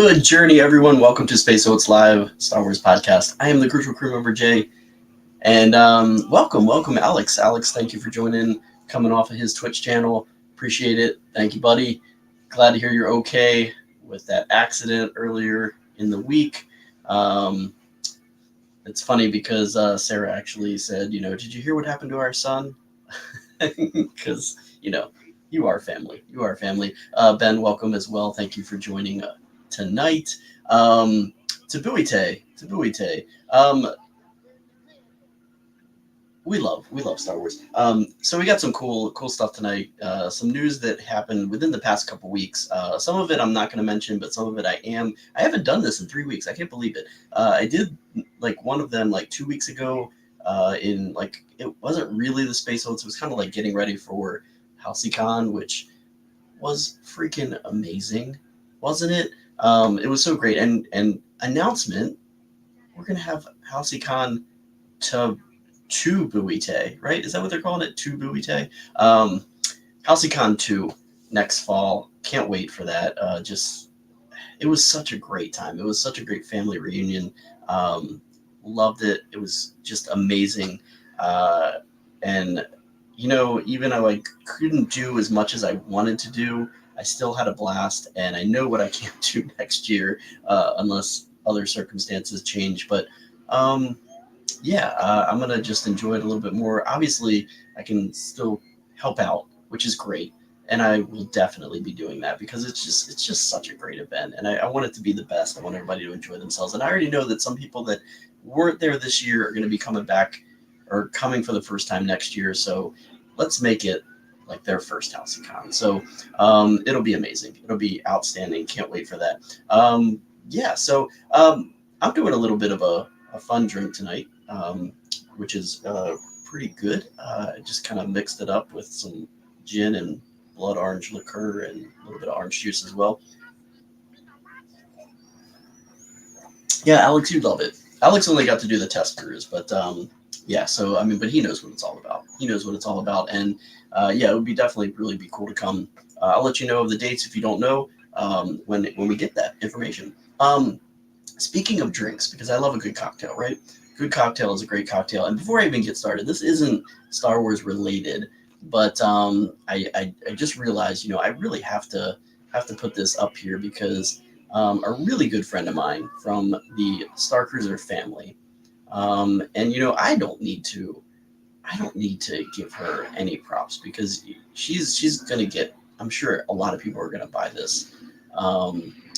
Good journey, everyone. Welcome to Space Oats Live Star Wars podcast. I am the Crucial Crew member Jay, and welcome, Alex. Alex, thank you for joining, coming off of his Twitch channel. Appreciate it. Thank you, buddy. Glad to hear you're okay with that accident earlier in the week. It's funny because Sarah actually said, did you hear what happened to our son? Because, you are family. You are family. Ben, welcome as well. Thank you for joining tonight. Tabuite. We love Star Wars. So we got some cool stuff tonight. Some news that happened within the past couple weeks. Some of it I'm not going to mention, but some of it I am. I haven't done this in 3 weeks. I can't believe it. I did one of them 2 weeks ago. It wasn't really the Space Oats. It was kind of like getting ready for HalseyCon, which was freaking amazing, wasn't it? It was so great. And announcement, we're gonna have HalseyCon to Buite, right? Is that what they're calling it? To Buite? HalseyCon 2 next fall. Can't wait for that. It was such a great time. It was such a great family reunion. Loved it. It was just amazing. And even I couldn't do as much as I wanted to do. I still had a blast, and I know what I can't do next year unless other circumstances change. But I'm gonna just enjoy it a little bit more. Obviously, I can still help out, which is great, and I will definitely be doing that because it's just such a great event, and I want it to be the best. I want everybody to enjoy themselves, and I already know that some people that weren't there this year are going to be coming back or coming for the first time next year. So let's make it like their first HalseyCon. So it'll be amazing. It'll be outstanding. Can't wait for that. So I'm doing a little bit of a fun drink tonight, which is pretty good. I just kind of mixed it up with some gin and blood orange liqueur and a little bit of orange juice as well. Yeah, Alex, you'd love it. Alex only got to do the test brews, but but he knows what it's all about. He knows what it's all about, and it would be definitely really be cool to come. I'll let you know of the dates if you don't know when we get that information. Speaking of drinks, because I love a good cocktail, right? Good cocktail is a great cocktail. And before I even get started, this isn't Star Wars related, but I just realized, I really have to put this up here because a really good friend of mine from the Star Cruiser family, and I don't need to give her any props because she's gonna get. I'm sure a lot of people are gonna buy this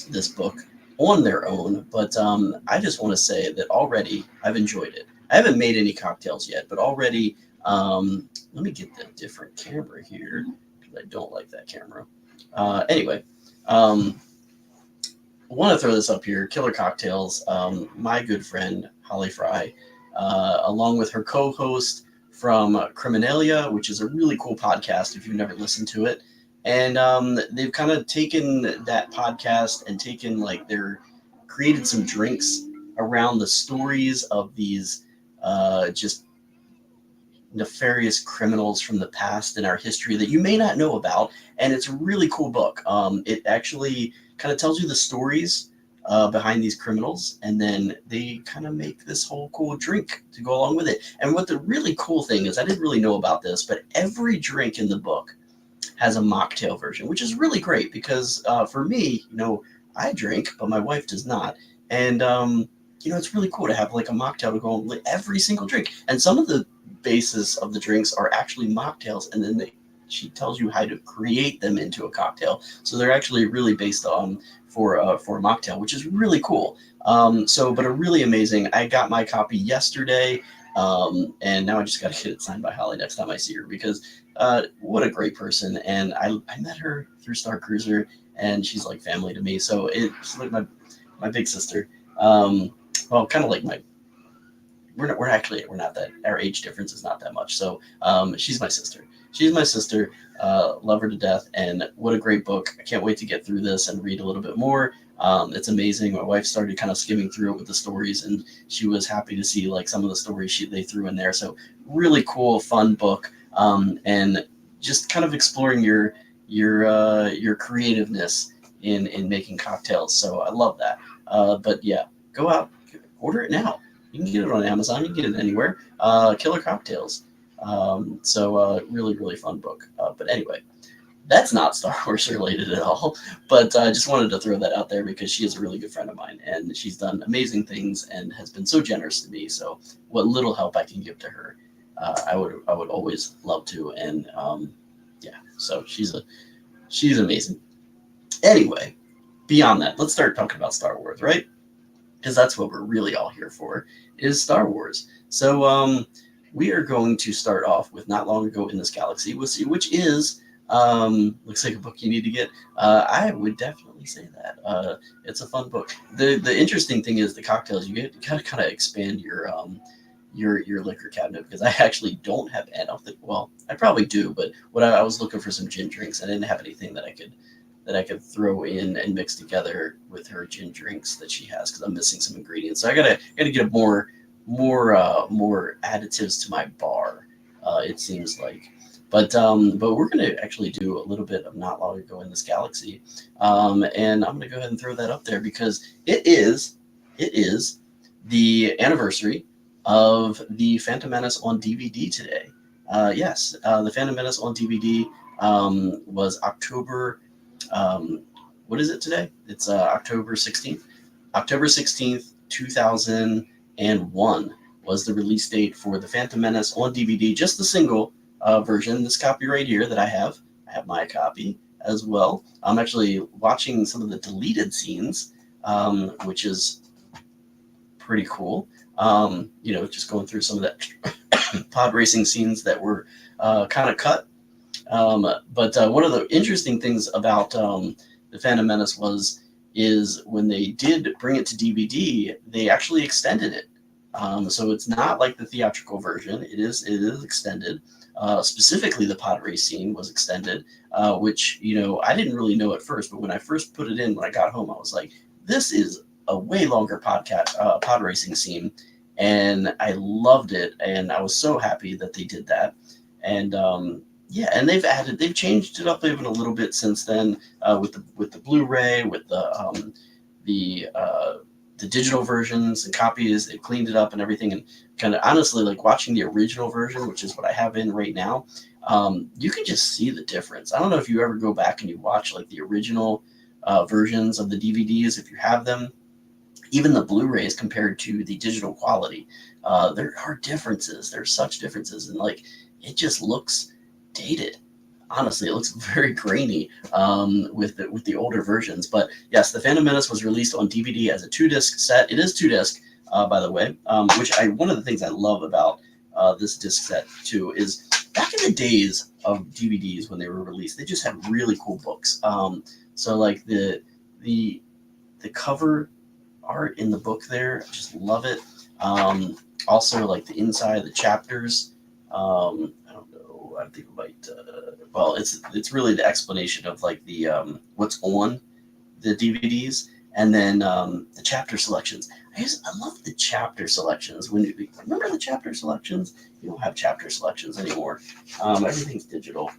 this book on their own, but I just want to say that already I've enjoyed it. I haven't made any cocktails yet, but already let me get the different camera here because I don't like that camera. Anyway, I want to throw this up here. Killer Cocktails, my good friend Holly Fry, along with her co-host from Criminalia, which is a really cool podcast if you've never listened to it. And they've kind of taken that podcast and created some drinks around the stories of these just nefarious criminals from the past in our history that you may not know about. And it's a really cool book. It actually kind of tells you the stories behind these criminals, and then they kind of make this whole cool drink to go along with it. And what the really cool thing is, I didn't really know about this, but every drink in the book has a mocktail version, which is really great because for me, I drink, but my wife does not. And, it's really cool to have like a mocktail to go on with every single drink. And some of the basis of the drinks are actually mocktails, and then she tells you how to create them into a cocktail. So they're actually really based on for a mocktail, which is really cool. But a really amazing. I got my copy yesterday, and now I just got to get it signed by Holly next time I see her because what a great person. And I met her through Star Cruiser, and she's like family to me. So it's like my big sister. Kind of like we're not that, our age difference is not that much. So she's my sister. Love her to death. And what a great book. I can't wait to get through this and read a little bit more. It's amazing. My wife started kind of skimming through it with the stories, and she was happy to see like some of the stories they threw in there. So really cool, fun book. And just kind of exploring your creativeness in making cocktails. So I love that. But yeah, go out, order it now. You can get it on Amazon. You can get it anywhere. Killer Cocktails. Really, really fun book. But anyway, that's not Star Wars related at all. But I just wanted to throw that out there because she is a really good friend of mine, and she's done amazing things and has been so generous to me. So what little help I can give to her, I would always love to. And yeah, so she's amazing. Anyway, beyond that, let's start talking about Star Wars, right? Because that's what we're really all here for, is Star Wars. So we are going to start off with Not Long Ago in This Galaxy, which is looks like a book you need to get. I would definitely say that. It's a fun book. The interesting thing is the cocktails. You gotta kind of expand your liquor cabinet, because I actually don't have any. Well, I probably do, but I was looking for some gin drinks. I didn't have anything that I could throw in and mix together with her gin drinks that she has, because I'm missing some ingredients. So I gotta get more additives to my bar. It seems like. But we're going to actually do a little bit of Not Long Ago in This Galaxy, and I'm going to go ahead and throw that up there because it is the anniversary of the Phantom Menace on DVD today. Yes, the Phantom Menace on DVD was October. What is it today? It's October 16th. October 16th, 2001 was the release date for the Phantom Menace on DVD, just the single version. This copy right here that I have my copy as well. I'm actually watching some of the deleted scenes, which is pretty cool. Just going through some of that pod racing scenes that were kind of cut. But one of the interesting things about the Phantom Menace is when they did bring it to DVD, they actually extended it. So it's not like the theatrical version. It is extended. Specifically, the pod race scene was extended, which I didn't really know at first, but when I first put it in when I got home, I was like, "This is a way longer pod racing scene," and I loved it, and I was so happy that they did that. And yeah, and they've changed it up even a little bit since then, with the Blu-ray, with the digital versions and copies. They've cleaned it up and everything. And kind of honestly, like watching the original version, which is what I have in right now, you can just see the difference. I don't know if you ever go back and you watch like the original versions of the DVDs, if you have them, even the Blu-rays compared to the digital quality. There are differences. There's such differences, and like it just looks dated. Honestly, it looks very grainy with the older versions. But yes, the Phantom Menace was released on DVD as a 2-disc set. It is 2-disc, by the way, one of the things I love about this disc set too is back in the days of DVDs when they were released, they just had really cool books. So like the cover art in the book there, I just love it. Also, like the inside of the chapters. I don't know. I think it might. Well, it's really the explanation of like the what's on the DVDs, and then the chapter selections. I love the chapter selections. Remember the chapter selections? You don't have chapter selections anymore. Everything's digital.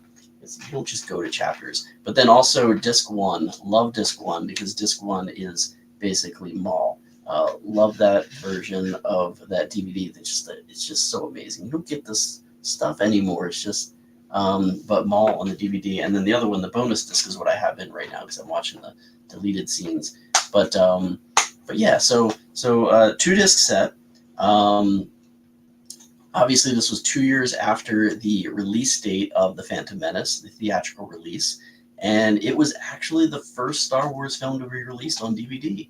You don't just go to chapters. But then also disc one. Love disc one because disc one is basically Maul. Love that version of that DVD. It's just so amazing. You don't get this stuff anymore. It's just but Maul on the DVD, and then the other one, the bonus disc, is what I have in right now because I'm watching the deleted scenes. But yeah, so 2-disc set. Obviously, this was 2 years after the release date of the Phantom Menace, the theatrical release, and it was actually the first Star Wars film to be released on DVD.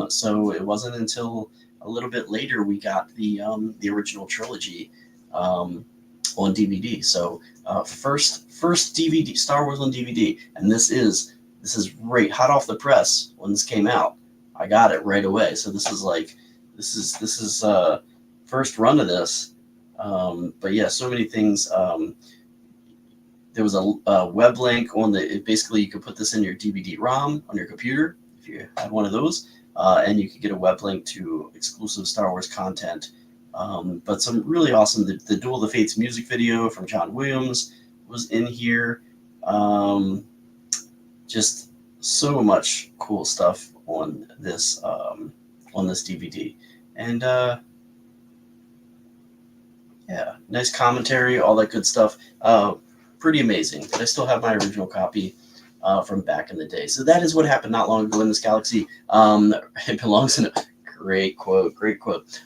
So it wasn't until a little bit later we got the original trilogy on DVD. So first DVD Star Wars on DVD, and this is right hot off the press when this came out. I got it right away. So this is first run of this. But yeah, so many things. There was a web link on basically you could put this in your DVD-ROM on your computer if you had one of those, and you could get a web link to exclusive Star Wars content. But some really awesome, the Duel of the Fates music video from John Williams was in here. Just so much cool stuff on this DVD, and yeah, nice commentary, all that good stuff. Pretty amazing. But I still have my original copy from back in the day. So that is what happened not long ago in this galaxy. It belongs in a great quote. Great quote.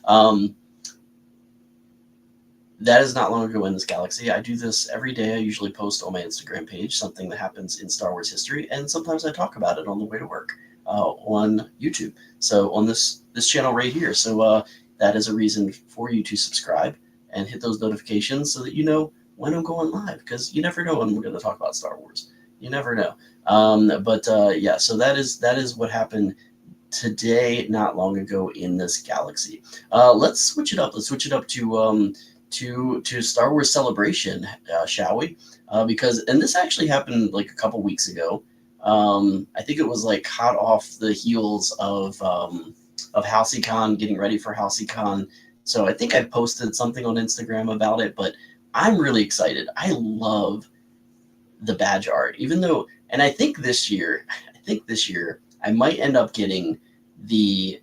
That is not long ago in this galaxy. I do this every day. I usually post on my Instagram page something that happens in Star Wars history, and sometimes I talk about it on the way to work on YouTube. So on this channel right here. So that is a reason for you to subscribe and hit those notifications so that you know when I'm going live, because you never know when we're going to talk about Star Wars. You never know. But yeah, so that is what happened today, not long ago in this galaxy. Let's switch it up. Let's switch it up to Star Wars Celebration, shall we? Because and this actually happened like a couple weeks ago. I think it was like hot off the heels of HalcyCon, getting ready for HalcyCon. So I think I posted something on Instagram about it, but I'm really excited. I love the badge art, even though, and I think this year I might end up getting the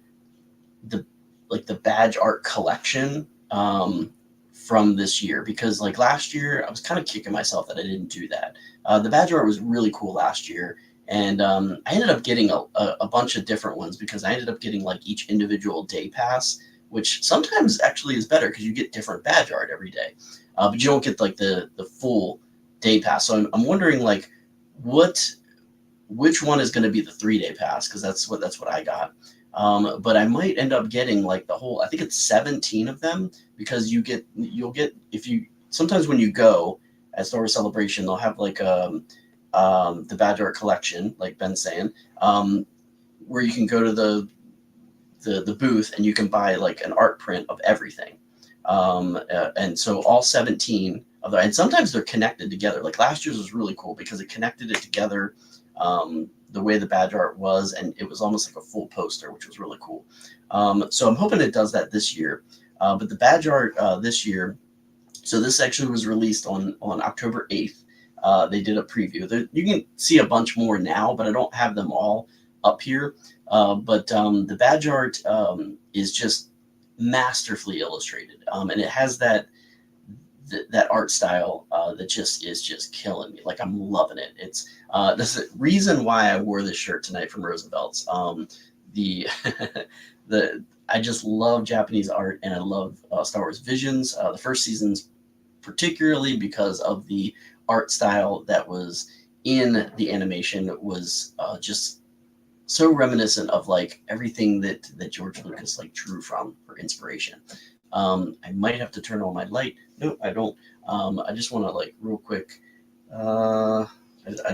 the like the badge art collection from this year, because like last year I was kind of kicking myself that I didn't do that. The badge art was really cool last year, and I ended up getting a bunch of different ones because I ended up getting like each individual day pass, which sometimes actually is better because you get different badge art every day, but you don't get like the full day pass. So I'm wondering like what which one is going to be the 3 day pass, because that's what I got. But I might end up getting like the whole. I think it's 17 of them, because you'll get, if you sometimes when you go at Star Wars Celebration, they'll have like the badge art collection, like Ben's saying, where you can go to the booth and you can buy like an art print of everything. And so all 17 of them, and sometimes they're connected together. Like last year's was really cool because it connected it together, the way the badge art was, and it was almost like a full poster, which was really cool. So I'm hoping it does that this year. But the badge art this year, so this actually was released on October 8th. They did a preview. You can see a bunch more now, but I don't have them all up here. But the badge art is just masterfully illustrated, and it has that art style that just is just killing me. Like I'm loving it. It's this is the reason why I wore this shirt tonight from Roosevelt's. The the I just love Japanese art, and I love Star Wars Visions. The first seasons, particularly because of the art style that was in the animation, was just so reminiscent of like everything that George Lucas like drew from for inspiration. I might have to turn on my light. No, I don't. I just want to like real quick. I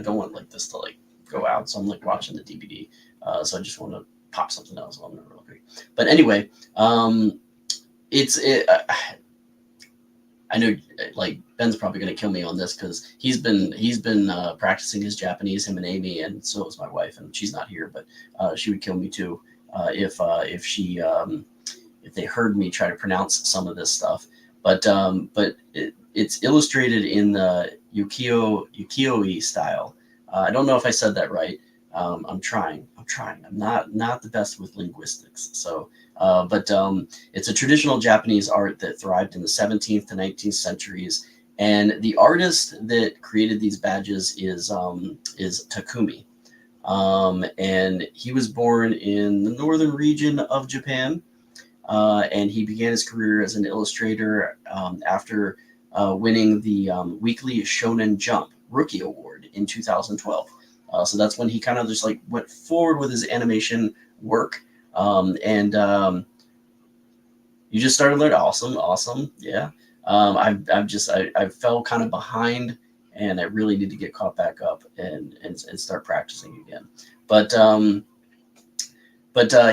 don't want like this to like go out, so I'm like watching the DVD. So I just want to pop something else on there real quick. But anyway, it's it. I know like Ben's probably gonna kill me on this because he's been practicing his Japanese, him and Amy, and so is my wife, and she's not here, but she would kill me too if she if they heard me try to pronounce some of this stuff. But it's illustrated in the ukiyo-e style. I don't know if I said that right. I'm trying. I'm not the best with linguistics. So, but it's a traditional Japanese art that thrived in the 17th to 19th centuries. And the artist that created these badges is Takumi. And he was born in the northern region of Japan. And he began his career as an illustrator after winning the weekly Shonen Jump Rookie Award in 2012. So that's when he kind of just like went forward with his animation work. And you just started learning. Awesome. Yeah. I fell kind of behind, and I really need to get caught back up and start practicing again. But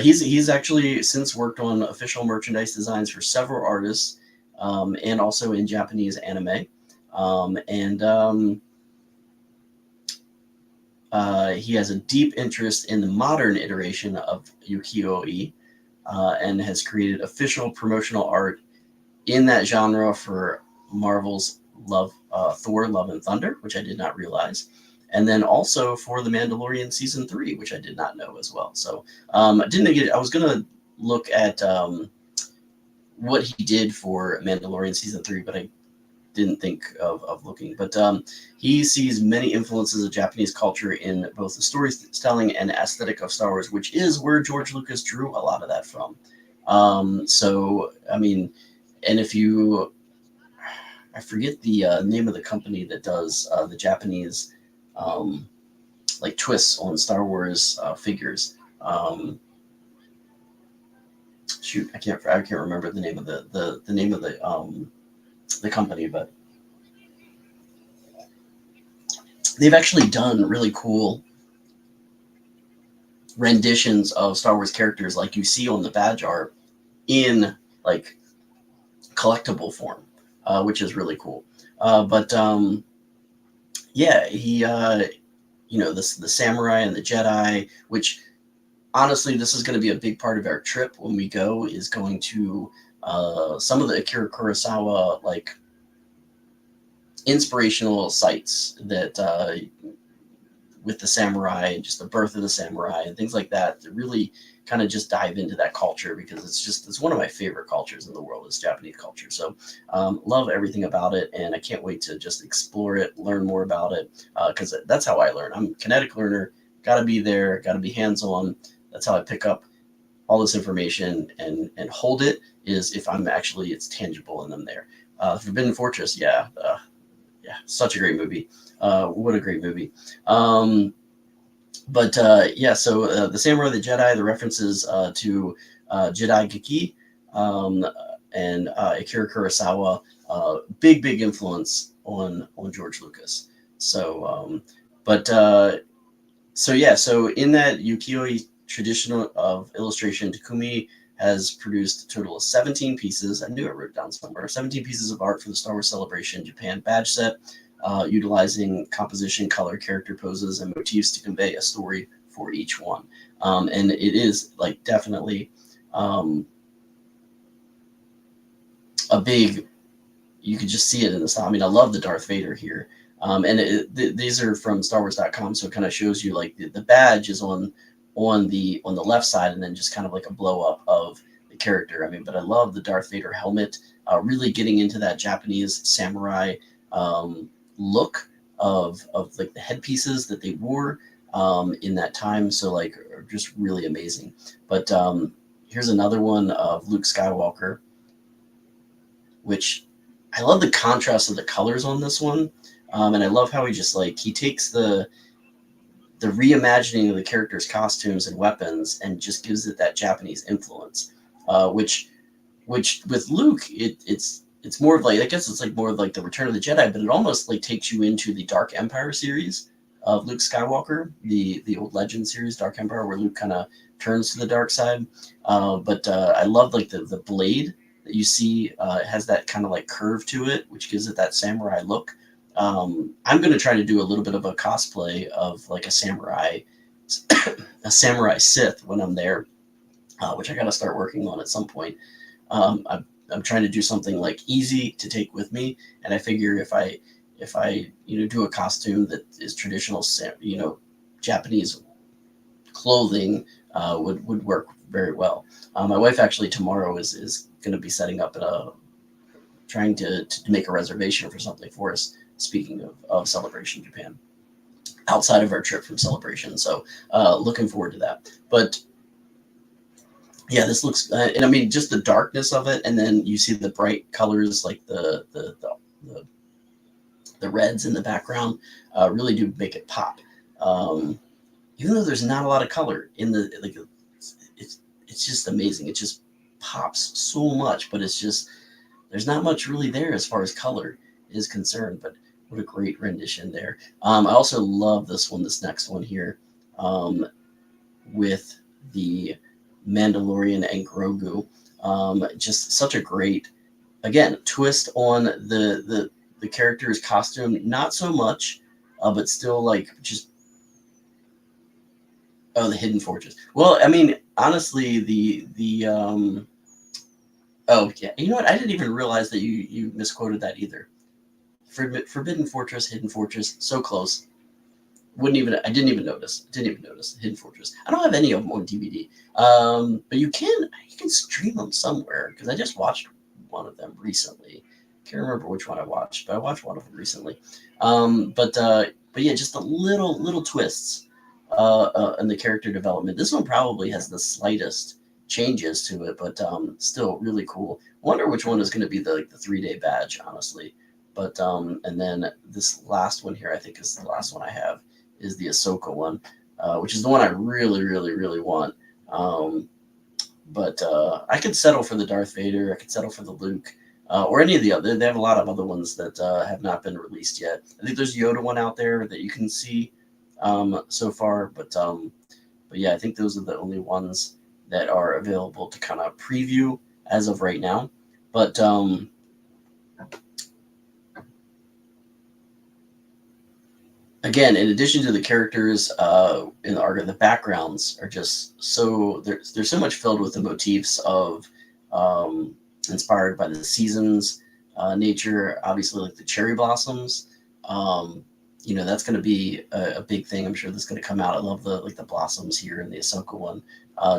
he's actually since worked on official merchandise designs for several artists, and also in Japanese anime. And he has a deep interest in the modern iteration of ukiyo-e, and has created official promotional art in that genre for Marvel's Thor: Love and Thunder, which I did not realize. and then also for The Mandalorian season 3, which I did not know as well. So I didn't get. I was gonna look at what he did for Mandalorian season 3, but I didn't think of looking. But he sees many influences of Japanese culture in both the storytelling and aesthetic of Star Wars, which is where George Lucas drew a lot of that from. So, I mean, and if you, I forget the name of the company that does the Japanese um, like twists on Star Wars figures. Shoot, I can't remember the name of the name of the company, but they've actually done really cool renditions of Star Wars characters like you see on the badge art in like collectible form, which is really cool. But yeah, he the samurai and the Jedi, which honestly this is going to be a big part of our trip when we go, is going to some of the Akira Kurosawa like inspirational sites that with the samurai and just the birth of the samurai and things like that to really kind of just dive into that culture, because it's one of my favorite cultures in the world, is Japanese culture. So love everything about it, and I can't wait to just explore it, learn more about it, because that's how I learn. I'm a kinetic learner, got to be there, got to be hands-on. That's how I pick up all this information and hold it, is if I'm actually, it's tangible and I'm there. Forbidden Fortress, yeah, such a great movie. What a great movie. But yeah, so the Samurai, the Jedi, the references to Jedi Geki and Akira Kurosawa, big influence on George Lucas. So, but so yeah, so in that ukiyo-e tradition of illustration, Takumi has produced a total of 17 pieces. I knew I wrote down somewhere. 17 pieces of art for the Star Wars Celebration Japan badge set, utilizing composition, color, character poses, and motifs to convey a story for each one. And it is like definitely a big, you could just see it in the style. I mean, I love the Darth Vader here. And these are from StarWars.com, so it kind of shows you like the badge is on the left side, and then just kind of like a blow up of the character. I mean, but I love the Darth Vader helmet, really getting into that Japanese samurai look of like the headpieces that they wore in that time. So like, are just really amazing. But here's another one of Luke Skywalker, which I love the contrast of the colors on this one. And I love how he just like, he takes the reimagining of the characters' costumes and weapons and just gives it that Japanese influence, which with Luke, it's more of like, I guess it's like more of like the Return of the Jedi, but it almost like takes you into the Dark Empire series of Luke Skywalker, the old Legend series, Dark Empire, where Luke kind of turns to the dark side. But I love like the blade that you see has that kind of like curve to it, which gives it that samurai look. I'm going to try to do a little bit of a cosplay of like a samurai Sith when I'm there, which I got to start working on at some point. I'm trying to do something like easy to take with me, and I figure if I do a costume that is traditional Japanese clothing, would work very well. My wife actually tomorrow is going to be setting up trying to make a reservation for something for us. Speaking of Celebration Japan, outside of our trip from Celebration, so looking forward to that. But yeah, this looks, and I mean, just the darkness of it, and then you see the bright colors like the reds in the background, really do make it pop. Even though there's not a lot of color in the like, it's just amazing. It just pops so much, but it's just, there's not much really there as far as color is concerned. But what a great rendition there. I also love this next one here, with the Mandalorian and Grogu. Just such a great, again, twist on the character's costume. Not so much, but still like just, oh, the Hidden Fortress. Well, I mean, honestly, oh yeah, you know what? I didn't even realize that you misquoted that either. Forbidden Fortress, Hidden Fortress, so close. I didn't even notice. Hidden Fortress. I don't have any of them on DVD. But you can stream them somewhere because I just watched one of them recently. Can't remember which one I watched, but I watched one of them recently. But yeah, just the little twists in the character development. This one probably has the slightest changes to it, but still really cool. Wonder which one is going to be the 3-day badge, honestly. But and then this last one here, I think is the last one I have, is the Ahsoka one, which is the one I really want. But I could settle for the Darth Vader. I could settle for the Luke. Or any of the other. They have a lot of other ones that have not been released yet. I think there's Yoda one out there that you can see so far, but yeah, I think those are the only ones that are available to kind of preview as of right now. But again, in addition to the characters in the arc, the backgrounds are just so they're so much filled with the motifs of inspired by the seasons, nature, obviously like the cherry blossoms. That's going to be a big thing. I'm sure that's going to come out. I love the blossoms here in the Ahsoka one.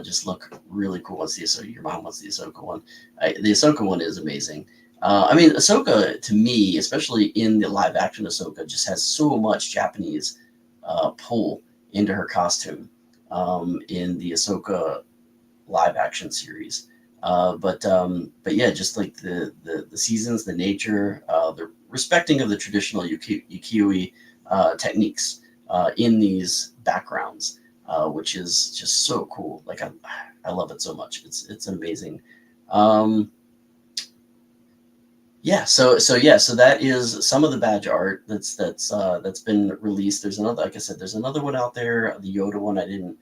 Just look really cool. What's the Ahsoka? Your mom wants the Ahsoka one. The Ahsoka one is amazing. I mean, Ahsoka to me, especially in the live action Ahsoka, just has so much Japanese pull into her costume in the Ahsoka live action series. But yeah, just like the seasons, the nature, the respecting of the traditional ukiyo-e techniques in these backgrounds, which is just so cool. Like I love it so much. It's amazing. Yeah, so that is some of the badge art that's been released. There's another, like I said, there's another one out there. The Yoda one, I didn't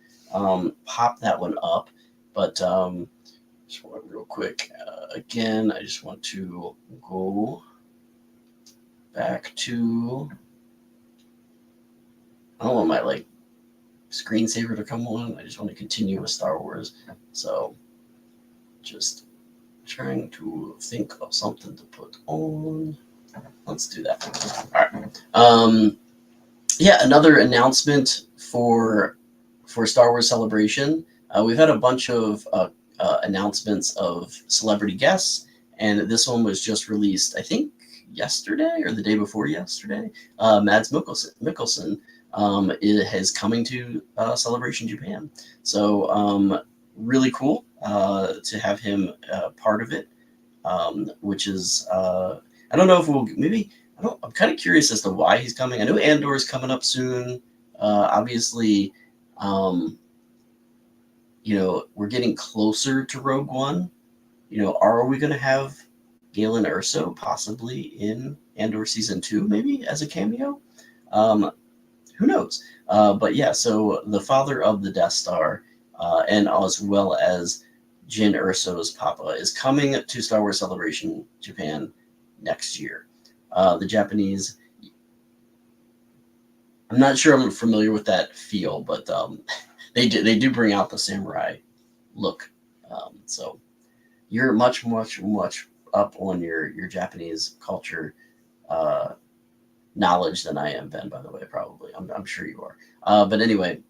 pop that one up, but just want real quick. Again, I just want to go back to. I don't want my screensaver to come on. I just want to continue with Star Wars. So just trying to think of something to put on. Let's do that. All right. Yeah, another announcement for Star Wars Celebration. We've had a bunch of announcements of celebrity guests, and this one was just released, I think, yesterday or the day before yesterday. Mads Mikkelsen is coming to Celebration Japan. So really cool to have him part of it, which is I don't know if we'll maybe I'm kind of curious as to why he's coming. I know Andor is coming up soon. Obviously, we're getting closer to Rogue One. Are we going to have Galen Erso possibly in Andor season 2, maybe as a cameo? Who knows? But yeah, so the father of the Death Star, and as well as Jyn Erso's papa, is coming to Star Wars Celebration Japan next year. The Japanese, I'm not sure I'm familiar with that feel, but they do bring out the samurai look. So you're much up on your Japanese culture knowledge than I am, Ben, by the way, probably. I'm sure you are. But anyway,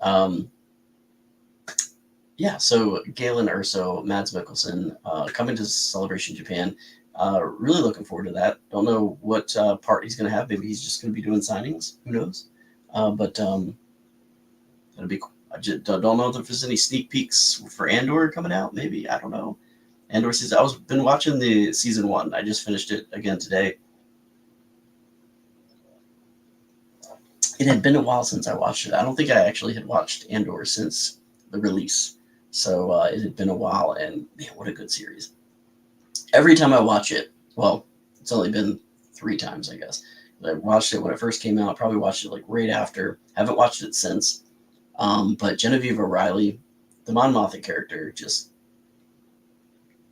yeah, so Galen Erso, Mads Mikkelsen, coming to Celebration Japan. Really looking forward to that. Don't know what part he's going to have. Maybe he's just going to be doing signings. Who knows? But it'll be cool. I just don't know if there's any sneak peeks for Andor coming out. Maybe, I don't know. Andor season. Been watching the season 1. I just finished it again today. It had been a while since I watched it. I don't think I actually had watched Andor since the release. So it had been a while, and man, what a good series. Every time I watch it, well, it's only been 3 times, I guess. I watched it when it first came out. Probably watched it right after. Haven't watched it since. But Genevieve O'Reilly, the Mon Mothma character, just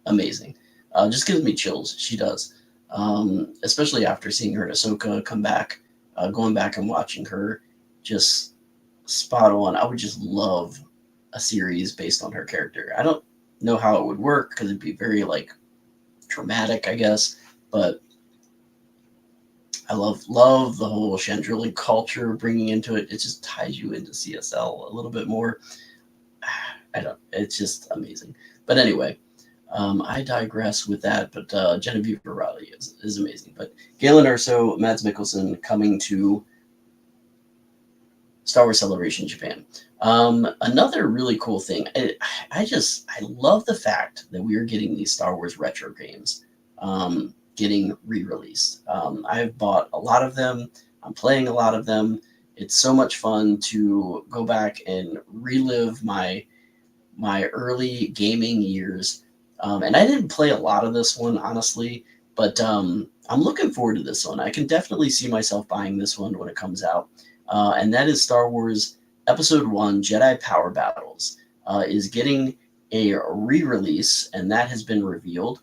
amazing. Just gives me chills. She does. Especially after seeing her in Ahsoka come back, going back and watching her, just spot on. I would just love a series based on her character. I don't know how it would work because it'd be very dramatic, I guess, but I love the whole Chandrila culture bringing into it. It just ties you into CSL a little bit more. I don't. It's just amazing. But anyway, I digress with that. But Genevieve Riley is amazing. But Galen Urso, Mads Mikkelsen coming to Star Wars Celebration Japan. Another really cool thing. I love the fact that we are getting these Star Wars retro games getting re-released. I've bought a lot of them. I'm playing a lot of them. It's so much fun to go back and relive my early gaming years. And I didn't play a lot of this one, honestly, but I'm looking forward to this one. I can definitely see myself buying this one when it comes out. And that is Star Wars Episode 1 Jedi Power Battles is getting a re-release, and that has been revealed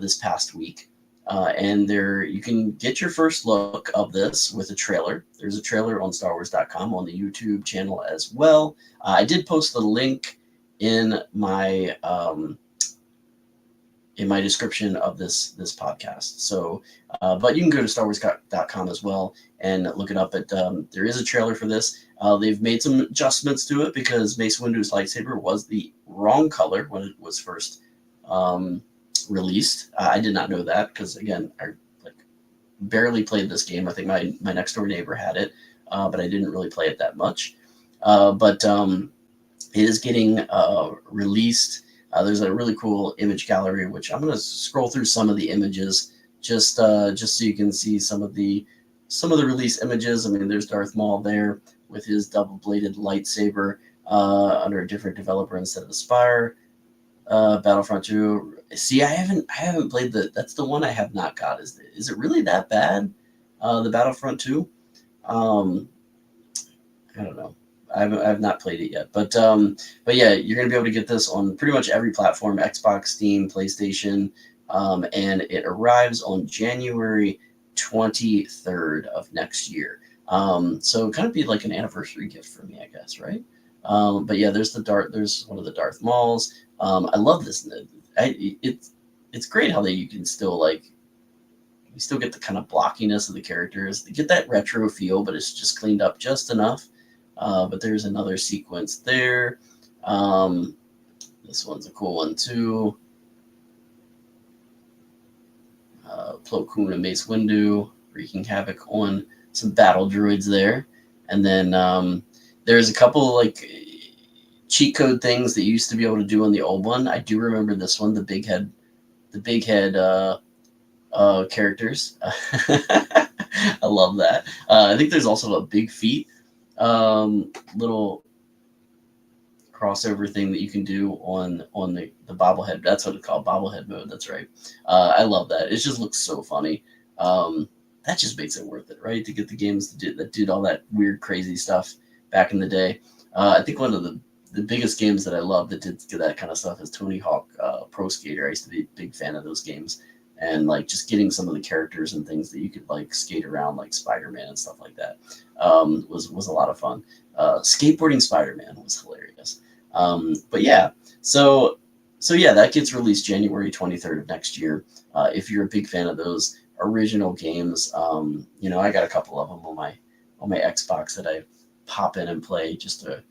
this past week. And there you can get your first look of this with a trailer. There's a trailer on StarWars.com on the YouTube channel as well. I did post the link in my description of this podcast. So, but you can go to StarWars.com as well and look it up. But there is a trailer for this. They've made some adjustments to it because Mace Windu's lightsaber was the wrong color when it was first released. I did not know that because again, I barely played this game. I think my next door neighbor had it, but I didn't really play it that much. But it is getting released. There's a really cool image gallery, which I'm going to scroll through some of the images just so you can see some of the release images. I mean, there's Darth Maul there with his double-bladed lightsaber under a different developer instead of Aspire. Battlefront 2. See, I haven't played that's the one I have not got. Is it really that bad? The Battlefront 2? I don't know. I've not played it yet, but yeah, you're gonna be able to get this on pretty much every platform: Xbox, Steam, PlayStation, and it arrives on January 23rd of next year. So kind of be like an anniversary gift for me, I guess, right? But yeah, there's one of the Darth Mauls. I love this. It's great how you can still you still get the kind of blockiness of the characters. They get that retro feel, but it's just cleaned up just enough. But there's another sequence there. This one's a cool one too. Plo Koon and Mace Windu wreaking havoc on some battle droids there. And then there's a couple cheat code things that you used to be able to do on the old one. I do remember this one, the big head characters. I love that. I think there's also a big feet little crossover thing that you can do on the bobblehead. That's what it's called, bobblehead mode. That's right. I love that. It just looks so funny. That just makes it worth it, right? To get the games that did all that weird, crazy stuff back in the day. I think one of the biggest games that I love that did that kind of stuff is Tony Hawk Pro Skater. I used to be a big fan of those games. And just getting some of the characters and things that you could skate around, like Spider-Man and stuff like that, was a lot of fun. Skateboarding Spider-Man was hilarious. But yeah, so yeah, that gets released January 23rd of next year. If you're a big fan of those original games, I got a couple of them on my Xbox that I pop in and play just to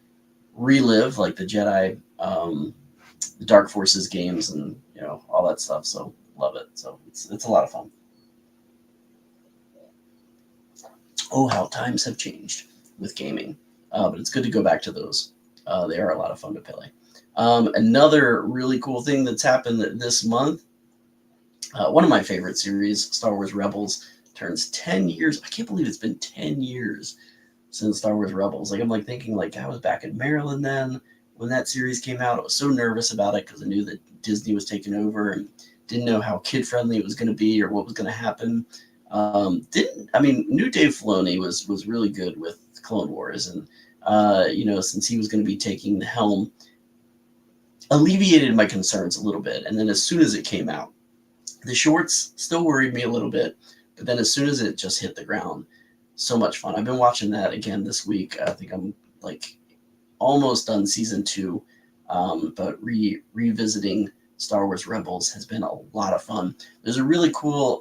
relive, like the Jedi, the Dark Forces games, and all that stuff. So. Love it. So it's a lot of fun. Oh, how times have changed with gaming. But it's good to go back to those. They are a lot of fun to play. Another really cool thing that's happened this month, one of my favorite series, Star Wars Rebels, turns 10 years. I can't believe it's been 10 years since Star Wars Rebels. I'm thinking I was back in Maryland then when that series came out. I was so nervous about it because I knew that Disney was taking over and didn't know how kid-friendly it was going to be or what was going to happen. Knew Dave Filoni was really good with Clone Wars, and since he was going to be taking the helm, alleviated my concerns a little bit. And then as soon as it came out, the shorts still worried me a little bit, but then as soon as it just hit the ground, so much fun. I've been watching that again this week. I think I'm almost done season 2, but revisiting Star Wars Rebels has been a lot of fun. There's a really cool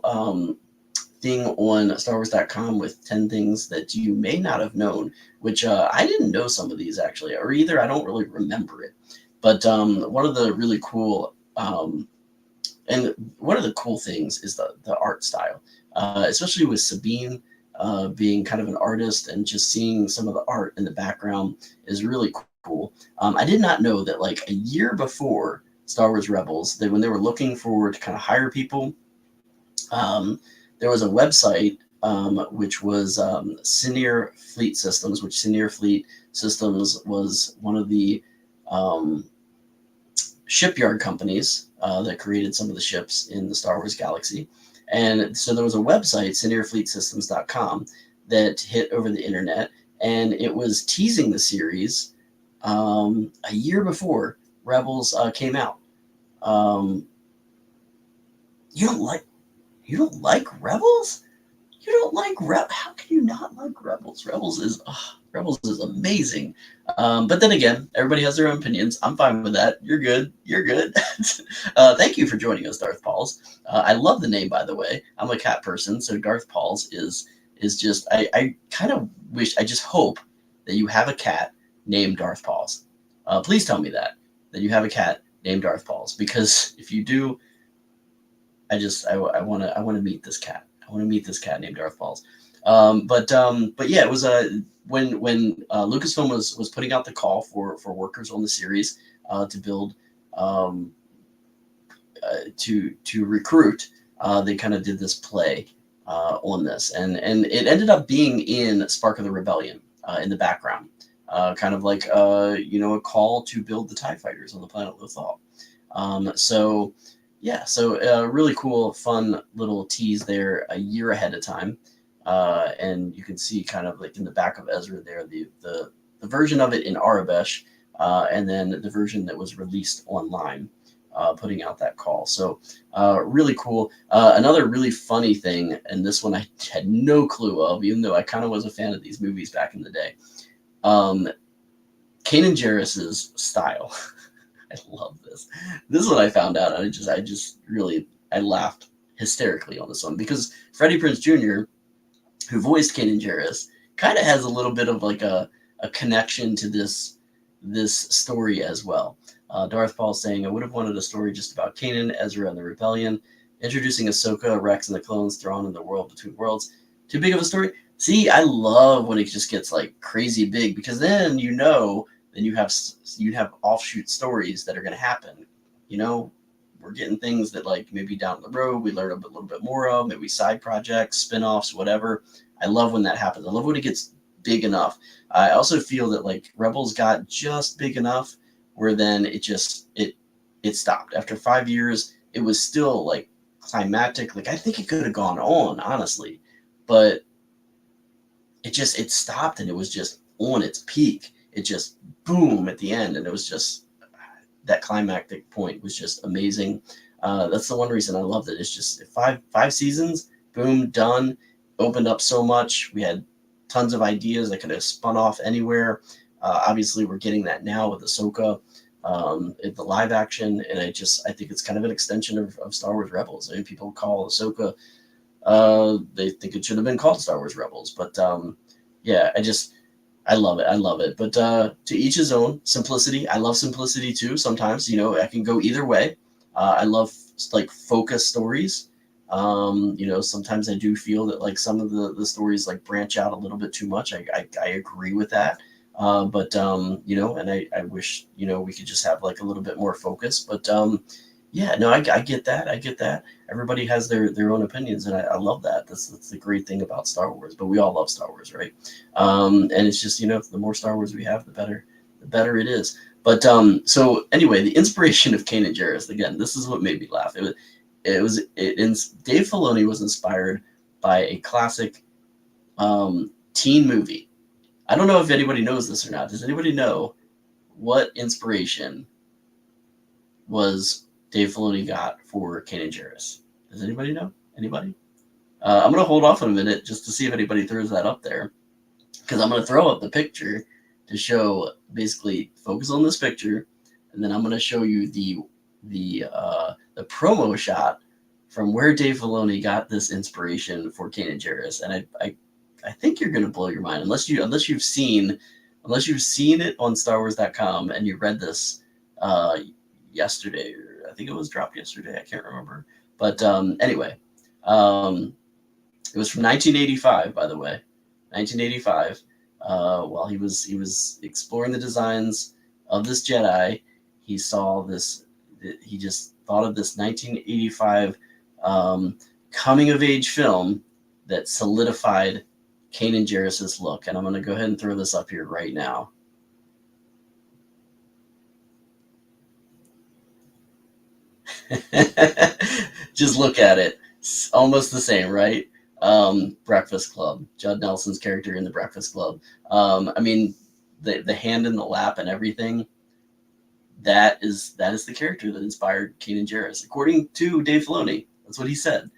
thing on StarWars.com with 10 things that you may not have known, which I didn't know some of these actually, or either I don't really remember it. But one of the really cool and one of the cool things is the art style, especially with Sabine being kind of an artist, and just seeing some of the art in the background is really cool. I did not know that like a year before Star Wars Rebels, when they were looking for to kind of hire people, there was a website which was Senior Fleet Systems, which Senior Fleet Systems was one of the um, shipyard companies that created some of the ships in the Star Wars galaxy. And so there was a website, seniorfleetsystems.com, that hit over the internet, and it was teasing the series a year before Rebels came out. Um, you don't like you don't like Rebels? You don't like How can you not like Rebels? Rebels is amazing. But then again, everybody has their own opinions. I'm fine with that. You're good. You're good. Thank you for joining us, Darth Pauls. I love the name, by the way. I'm a cat person, so Darth Pauls is just. I kind of wish. I just hope that you have a cat named Darth Pauls. Please tell me that you have a cat named Darth Pauls, because if you do, I want to meet this cat. I want to meet this cat named Darth Pauls. But yeah, it was when Lucasfilm was putting out the call for workers on the series to build to recruit. They kind of did this play on this, and it ended up being in Spark of the Rebellion in the background, kind of like a call to build the TIE fighters on the planet Lothal. So yeah, so really cool, fun little tease there a year ahead of time. And you can see kind of like in the back of Ezra there, the version of it in Arabesh, and then the version that was released online, putting out that call. So really cool. Another really funny thing, and this one I had no clue of, even though I kind of was a fan of these movies back in the day. Kanan Jarrus's style. I love this. This one I found out. I laughed hysterically on this one, because Freddie Prinze Jr., who voiced Kanan Jarrus, kind of has a little bit of like a connection to this story as well. Darth Paul saying, "I would have wanted a story just about Kanan, Ezra, and the Rebellion, introducing Ahsoka, Rex, and the clones, Thrawn, and the world between worlds. Too big of a story." See, I love when it just gets like crazy big, because then then you have offshoot stories that are going to happen. We're getting things that like maybe down the road we learn a little bit more of, maybe side projects, spin-offs, whatever. I love when that happens. I love when it gets big enough. I also feel that like Rebels got just big enough where then it stopped after 5 years. It was still like climactic. Like I think it could have gone on, honestly, but it stopped, and it was just on its peak. It just boom at the end, and it was just that climactic point was just amazing. That's the one reason I loved it. It's just five seasons, boom, done. Opened up so much. We had tons of ideas that could have spun off anywhere. Obviously, we're getting that now with Ahsoka, the live action, and I think it's kind of an extension of Star Wars Rebels. I mean, people call Ahsoka. They think it should have been called Star Wars Rebels, but yeah, I love it. I love it. But to each his own. Simplicity. I love simplicity too. Sometimes, I can go either way. I love like focus stories. Sometimes I do feel that like some of the stories like branch out a little bit too much. I agree with that. And I wish, we could just have like a little bit more focus. But yeah, no, I get that. I get that. Everybody has their own opinions, and I love that. That's the great thing about Star Wars. But we all love Star Wars, right? And it's just, the more Star Wars we have, the better it is. But so anyway, the inspiration of Kanan Jarrus, again, this is what made me laugh. Dave Filoni was inspired by a classic teen movie. I don't know if anybody knows this or not. Does anybody know what inspiration was Dave Filoni got for Kanan Jarrus? Does anybody know? Anybody? I'm going to hold off on a minute just to see if anybody throws that up there, because I'm going to throw up the picture to show, basically focus on this picture, and then I'm going to show you the promo shot from where Dave Filoni got this inspiration for Kanan Jarrus, and I think you're gonna blow your mind unless you've seen it on StarWars.com and you read this uh, yesterday, or I think it was dropped yesterday. I can't remember, but anyway, um, it was from 1985, by the way, 1985. While he was exploring the designs of this Jedi, he saw this. He just thought of this 1985 coming of age film that solidified Kanan Jarrus's look. And I'm going to go ahead and throw this up here right now. Just look at it. It's almost the same, right? Breakfast Club. Judd Nelson's character in the Breakfast Club. I mean, the hand in the lap and everything. That is the character that inspired Kanan Jarrus, according to Dave Filoni. That's what he said.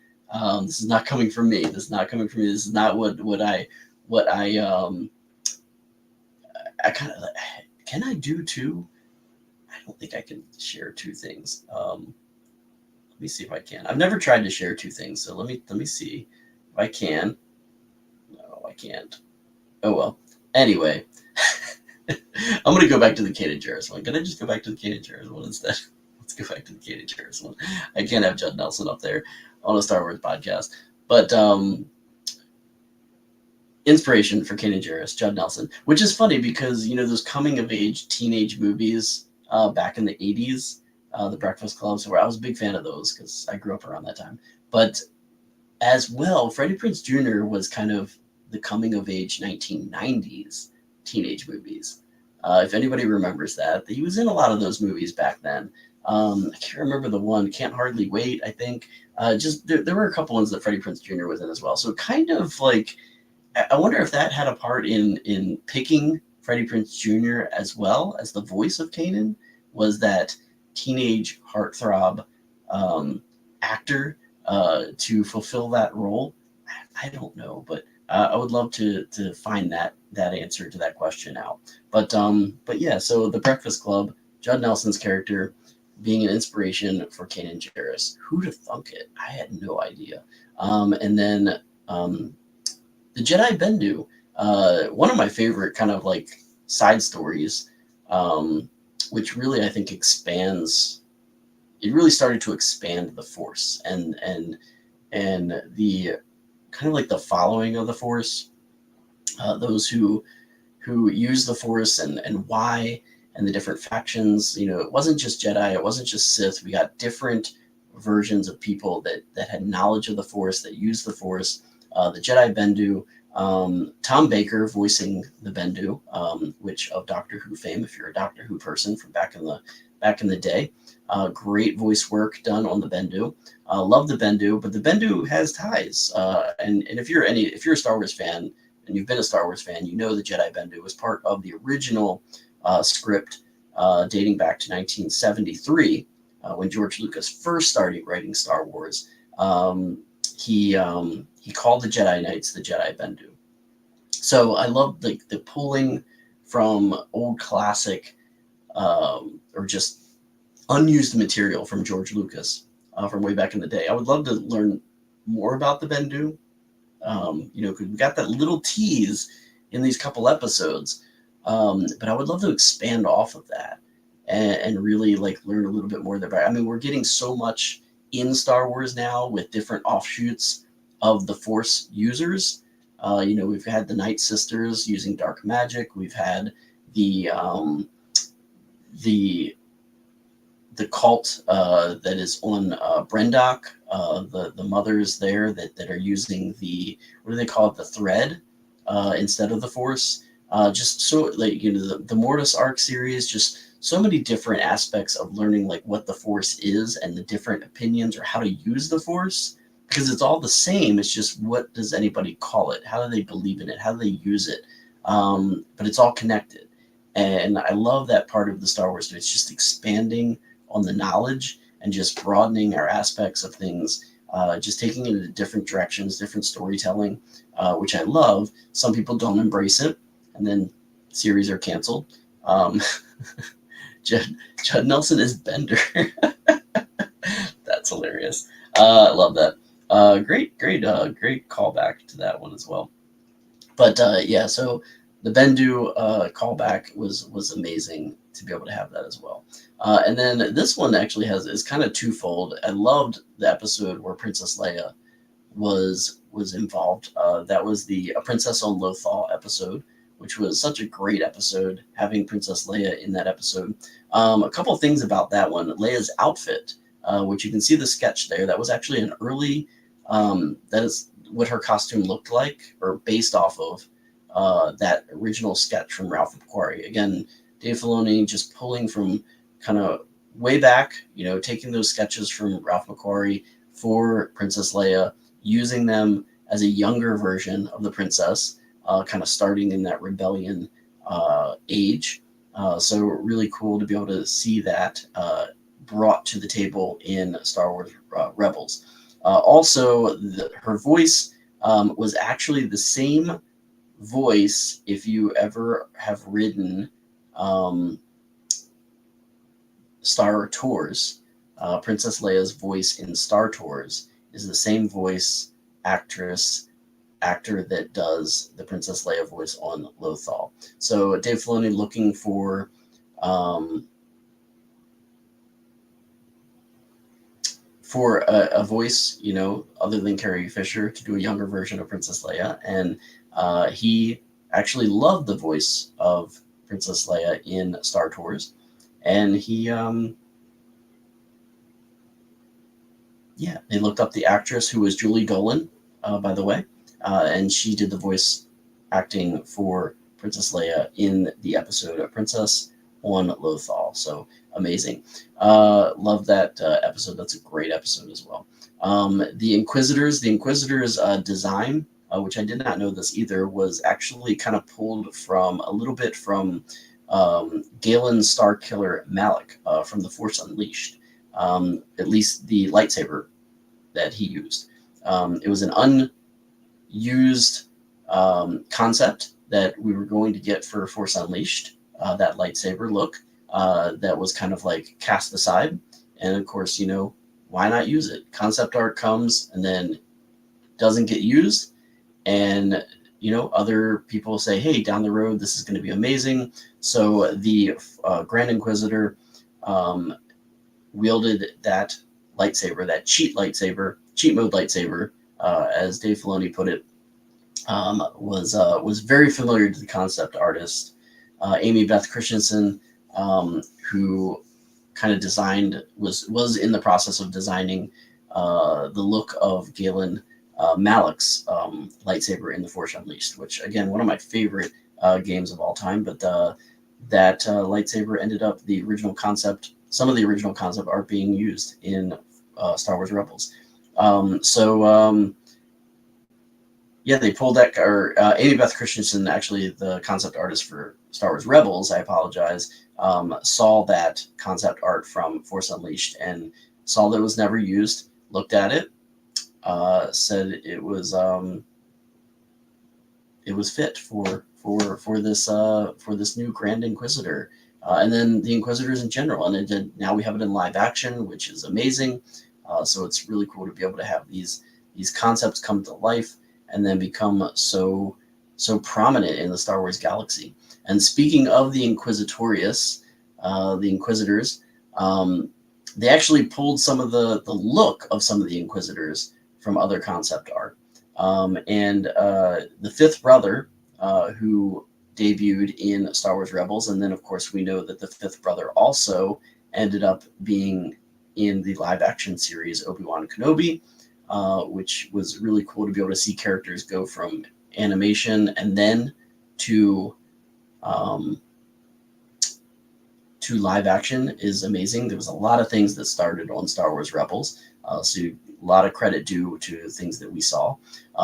This is not coming from me. This is not coming from me. This is not what I kind of can I do two? I don't think I can share two things. Let me see if I can. I've never tried to share two things, so let me see if I can. No, I can't. Oh well. Anyway, I'm gonna go back to the Kanan Jarrus one. Can I just go back to the Kanan Jarrus one instead? Let's go back to the Kanan Jarrus one. I can't have Judd Nelson up there on a Star Wars podcast, but inspiration for Kanan Jarrus, Judd Nelson, which is funny because those coming of age teenage movies back in the 80s, the Breakfast Club. So I was a big fan of those because I grew up around that time. But as well, Freddie Prinze Jr. was kind of the coming of age 1990s teenage movies. If anybody remembers that, he was in a lot of those movies back then. I can't remember the one, Can't Hardly Wait, I think. Just there were a couple ones that Freddie Prinze Jr. was in as well. So kind of like, I wonder if that had a part in picking Freddie Prinze Jr. as well as the voice of Kanan, was that teenage heartthrob actor to fulfill that role. I don't know, but I would love to find that answer to that question out. But yeah, so the Breakfast Club, Judd Nelson's character being an inspiration for Kanan Jarrus. Who'd have thunk it? I had no idea. And then the Jedi Bendu, one of my favorite kind of like side stories, which really I think expands. It really started to expand the Force and the kind of like the following of the Force, those who use the Force and why, and the different factions. It wasn't just Jedi, it wasn't just Sith. We got different versions of people that had knowledge of the Force, that used the Force. The Jedi Bendu, Tom Baker voicing the Bendu, which of Doctor Who fame, if you're a Doctor Who person from back in the day. Great voice work done on the Bendu. Love the Bendu, but the Bendu has ties. And if you're a Star Wars fan and you've been a Star Wars fan, you know the Jedi Bendu was part of the original script dating back to 1973 when George Lucas first started writing Star Wars. He called the Jedi Knights the Jedi Bendu. So I love the pulling from old classic or just unused material from George Lucas from way back in the day. I would love to learn more about the Bendu, because we got that little tease in these couple episodes, but I would love to expand off of that and really like learn a little bit more about. I mean, we're getting so much in Star Wars now with different offshoots of the Force users. We've had the Night Sisters using dark magic. We've had the cult that is on Brendok, the mothers there that are using what do they call it, the thread instead of the Force. Just so like the Mortis Arc series, just so many different aspects of learning like what the Force is and the different opinions or how to use the Force, because it's all the same. It's just what does anybody call it? How do they believe in it? How do they use it? But it's all connected. And I love that part of the Star Wars. It's just expanding on the knowledge and just broadening our aspects of things, just taking it in different directions, different storytelling, which I love. Some people don't embrace it, and then series are canceled. Judd Nelson is Bender. That's hilarious. Love that. Great callback to that one as well. But yeah, so the Bendu callback was amazing to be able to have that as well. And then this one actually is kind of twofold. I loved the episode where Princess Leia was involved. That was the A Princess on Lothal episode, which was such a great episode, having Princess Leia in that episode. A couple things about that one. Leia's outfit, which you can see the sketch there, that was actually an early, that is what her costume looked like, or based off of that original sketch from Ralph McQuarrie. Again, Dave Filoni just pulling from kind of way back, taking those sketches from Ralph McQuarrie for Princess Leia, using them as a younger version of the princess, kind of starting in that rebellion age. So really cool to be able to see that brought to the table in Star Wars Rebels. Also, her voice was actually the same voice if you ever have ridden Star Tours. Princess Leia's voice in Star Tours is the same voice actor that does the Princess Leia voice on Lothal. So Dave Filoni looking for a voice, other than Carrie Fisher, to do a younger version of Princess Leia, and he actually loved the voice of Princess Leia in Star Tours, and they looked up the actress, who was Julie Dolan, by the way, and she did the voice acting for Princess Leia in the episode of Princess on Lothal. So amazing. Love that episode. That's a great episode as well. The Inquisitors design, which I did not know this either, was actually kind of pulled from a little bit from Galen Starkiller Malik from The Force Unleashed. At least the lightsaber that he used. It was an unused concept that we were going to get for Force Unleashed, that lightsaber look that was kind of like cast aside. And of course, why not use it? Concept art comes and then doesn't get used. And, other people say, hey, down the road, this is going to be amazing. So the Grand Inquisitor wielded that lightsaber, that cheat mode lightsaber, as Dave Filoni put it, was very familiar to the concept artist, Amy Beth Christensen, who kind of was in the process of designing the look of Galen Malik's lightsaber in The Force Unleashed, which, again, one of my favorite games of all time. But that lightsaber ended up some of the original concept art being used in Star Wars Rebels. They pulled that, or Amy Beth Christensen, actually the concept artist for Star Wars Rebels, I apologize, saw that concept art from Force Unleashed and saw that it was never used, looked at it, said it was fit for this new Grand Inquisitor, and then the Inquisitors in general. And now we have it in live action, which is amazing. So it's really cool to be able to have these concepts come to life and then become so prominent in the Star Wars galaxy. And speaking of the Inquisitorius, the Inquisitors, they actually pulled some of the look of some of the Inquisitors from other concept art. And the fifth brother, who debuted in Star Wars Rebels, and then of course we know that the fifth brother also ended up being in the live action series Obi-Wan Kenobi, which was really cool to be able to see characters go from animation and then to live action is amazing. There was a lot of things that started on Star Wars Rebels, so a lot of credit due to things that we saw.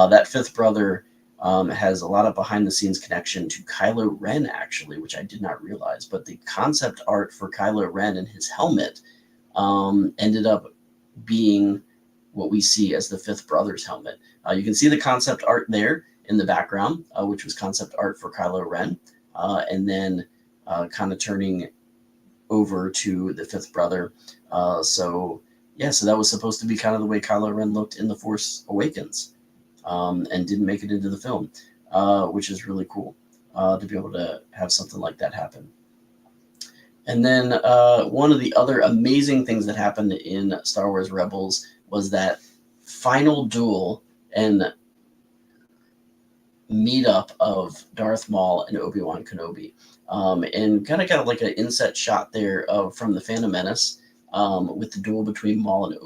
That fifth brother has a lot of behind-the-scenes connection to Kylo Ren, actually, which I did not realize. But the concept art for Kylo Ren and his helmet ended up being what we see as the fifth brother's helmet. You can see the concept art there in the background, which was concept art for Kylo Ren, and then kind of turning over to the fifth brother. So yeah, so that was supposed to be kind of the way Kylo Ren looked in The Force Awakens, and didn't make it into the film, which is really cool to be able to have something like that happen. And then one of the other amazing things that happened in Star Wars Rebels was that final duel and meetup of Darth Maul and Obi-Wan Kenobi. And kind of got like an inset shot there from the Phantom Menace, with the duel between Maul and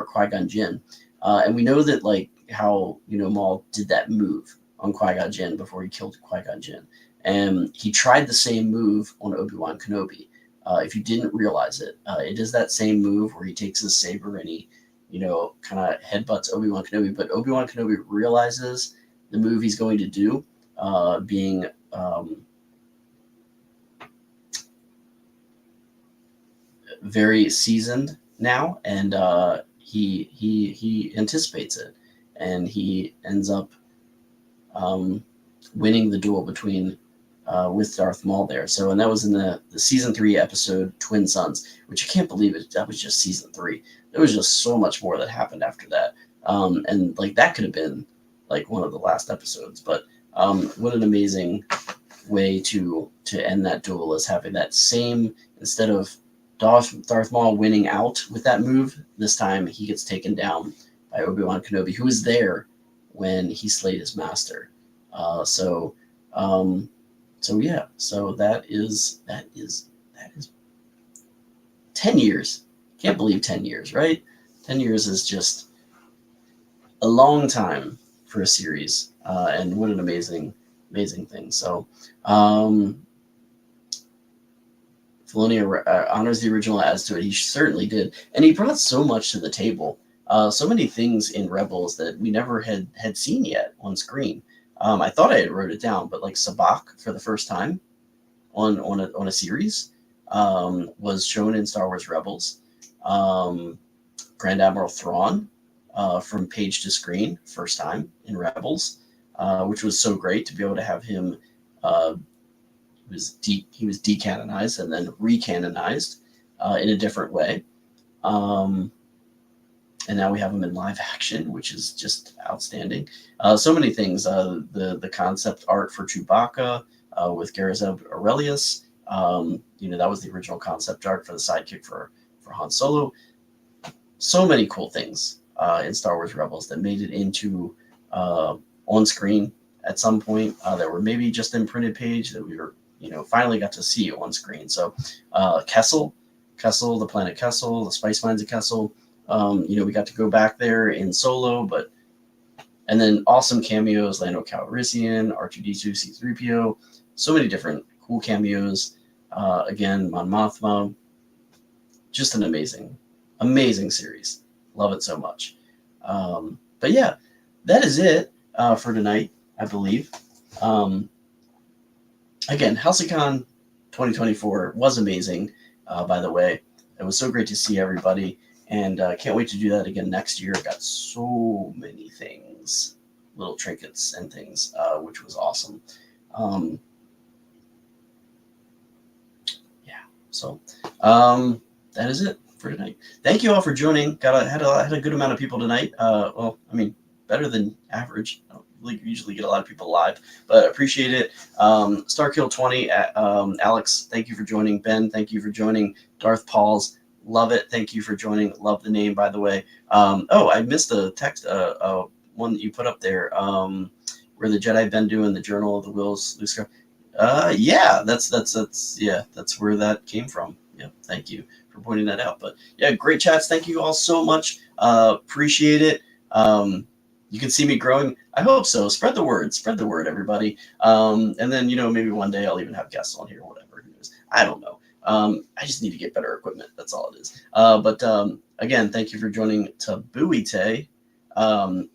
Qui-Gon Jinn. And we know that like how, Maul did that move on Qui-Gon Jinn before he killed Qui-Gon Jinn. And he tried the same move on Obi-Wan Kenobi. If you didn't realize it, it is that same move where he takes his saber and he, kind of headbutts Obi-Wan Kenobi. But Obi-Wan Kenobi realizes the move he's going to do, being very seasoned now, and he anticipates it, and he ends up winning the duel between with Darth Maul there. So, and that was in the season 3 episode Twin Sons, which I can't believe it. That was just season 3. There was just so much more that happened after that, and like that could have been like one of the last episodes. But what an amazing way to end that duel, is having that same, instead of Darth Maul winning out with that move, this time he gets taken down by Obi-Wan Kenobi, who was there when he slayed his master. So that is 10 years. Can't believe 10 years, right? 10 years is just a long time for a series, and what an amazing thing. So Filoni honors the original, adds to it. He certainly did, and he brought so much to the table. So many things in Rebels that we never had seen yet on screen. I thought I had wrote it down, but like Sabacc for the first time on a series was shown in Star Wars Rebels. Grand Admiral Thrawn, from page to screen, first time in Rebels, which was so great to be able to have him. He was decanonized and then recanonized in a different way, and now we have him in live action, which is just outstanding. So many things. The concept art for Chewbacca with Garazeb Aurelius. That was the original concept art for the sidekick for Han Solo. So many cool things in Star Wars Rebels that made it into on screen at some point. That were maybe just in printed page that we were, finally got to see on screen. So Kessel, the planet Kessel, the spice mines of Kessel. We got to go back there in Solo, and then awesome cameos: Lando Calrissian, R2-D2, C-3PO. So many different cool cameos. Again, Mon Mothma. Just an amazing series. Love it so much. But yeah, that is it for tonight, I believe. Again, HowSicon 2024 was amazing, by the way. It was so great to see everybody, and can't wait to do that again next year. Got so many things, little trinkets and things, which was awesome. So that is it for tonight. Thank you all for joining. Had a good amount of people tonight. Better than average. I don't usually get a lot of people live, but appreciate it. Starkill 20, Alex, thank you for joining. Ben, thank you for joining. Darth Pauls, love it. Thank you for joining. Love the name, by the way. I missed a text, one that you put up there, where the Jedi Bendu and the Journal of the Wills. Yeah, that's where that came from. Yeah, thank you for pointing that out. But yeah, great chats. Thank you all so much. Appreciate it. You can see me growing. I hope so. Spread the word, everybody. And then, maybe one day I'll even have guests on here or whatever. Who knows? I don't know. I just need to get better equipment. That's all it is. But again, thank you for joining Tabuite.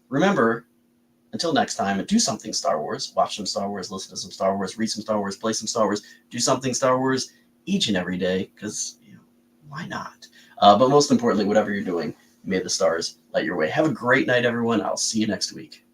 Remember, until next time, do something Star Wars. Watch some Star Wars, listen to some Star Wars, read some Star Wars, play some Star Wars, do something Star Wars each and every day, because, why not? But most importantly, whatever you're doing, may the stars light your way. Have a great night, everyone. I'll see you next week.